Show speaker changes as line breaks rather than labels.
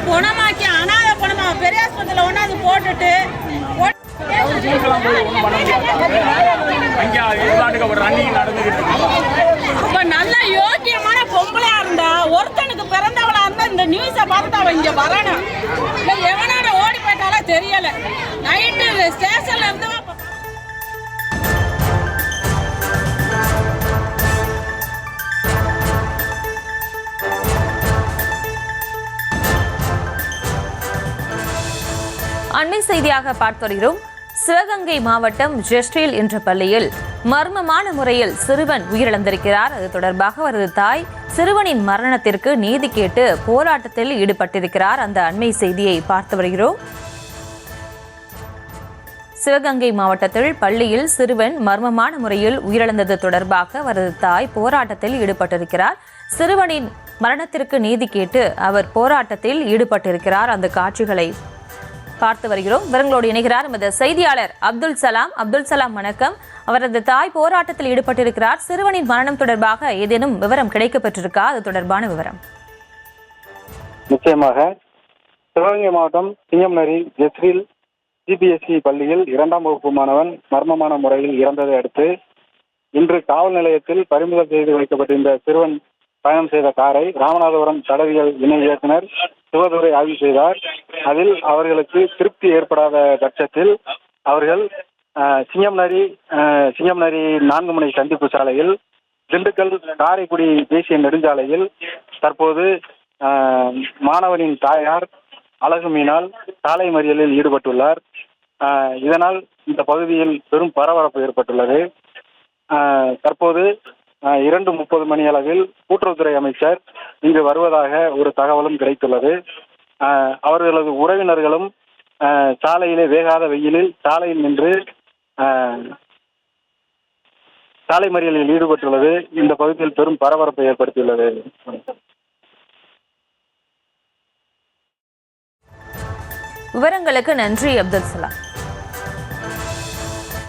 குணமாக்கி அனாதை பணமா பெரிய ஆஸ்பத்திரியில் ஒன்றாந்து போட்டுட்டு அப்ப நல்ல யோக்கியமான பொம்பளையா இருந்தா ஒருத்தனுக்கு பிறந்தவளா இருந்தா இந்த நியூஸை பார்த்துட்டு அவன் இங்க வரணும். எவனோட ஓடி போயிட்டாலோ தெரியல. நைட்டு ஸ்டேஷன்ல இருந்து
அண்மை செய்தியாக பார்த்து வருகிறோம். சிவகங்கை மாவட்டம் ஜெஸ்டில் என்ற பள்ளியில் மர்மமான முறையில் சிறுவன் உயிரிழந்திருக்கிறார். அது தொடர்பாக அவரது தாய் சிறுவனின் மரணத்திற்கு நீதி கேட்டு போராட்டத்தில் ஈடுபட்டிருக்கிறார். அந்த அண்மை செய்தியை பார்த்து வருகிறோம். சிவகங்கை மாவட்டத்தில் பள்ளியில் சிறுவன் மர்மமான முறையில் உயிரிழந்தது தொடர்பாக அவரது தாய் போராட்டத்தில் ஈடுபட்டிருக்கிறார். சிறுவனின் மரணத்திற்கு நீதி கேட்டு அவர் போராட்டத்தில் ஈடுபட்டிருக்கிறார். அந்த காட்சிகளை பார்த்து வருகிறோம். விவரங்களோடு இணைகிறார் எமது செய்தியாளர் அப்துல் சலாம். அப்துல் சலாம், வணக்கம். அவரது தாய் போராட்டத்தில் ஈடுபட்டிருக்கிறார். சிறுவனின் மரணம் தொடர்பாக ஏதேனும் விவரம் கிடைக்கப்பட்டிருக்கா? அது தொடர்பான விவரம்.
நிச்சயமாக சிவகங்கை மாவட்டம் சிங்கம்நரி ஜெஸ்ரில் சிபிஎஸ்இ பள்ளியில் 2ஆம் வகுப்பு மாணவன் மர்மமான முறையில் இறந்ததை அடுத்து இன்று காவல் நிலையத்தில் பறிமுதல் செய்து வைக்கப்பட்டிருந்த சிறுவன் பயணம் செய்த காரை ராமநாதபுரம் தடவியல் இணை இயக்குனர் சிவதுரை ஆய்வு செய்தார். அதில் அவர்களுக்கு திருப்தி ஏற்படாத பட்சத்தில் அவர்கள் சிங்கம்நரி 4 முனை சந்திப்பு சாலையில் திண்டுக்கல் காரைக்குடி தேசிய நெடுஞ்சாலையில் தற்போது மாணவனின் தாயார் அழகு மீனால் சாலை மறியலில் ஈடுபட்டுள்ளார். இதனால் இந்த பகுதியில் பெரும் பரபரப்பு ஏற்பட்டுள்ளது. தற்போது 2:30 மணி அளவில் கூட்டுறவுத்துறை அமைச்சர் இங்கு வருவதாக ஒரு தகவலும் கிடைத்துள்ளது. அவர்களது உறவினர்களும் சாலையிலே வேகாத வெயிலில் சாலையில் நின்று சாலை மறியலில் ஈடுபட்டுள்ளது இந்த பகுதியில் பெரும் பரபரப்பை ஏற்படுத்தியுள்ளது.
விவரங்களுக்கு நன்றி அப்துல் சலாம்.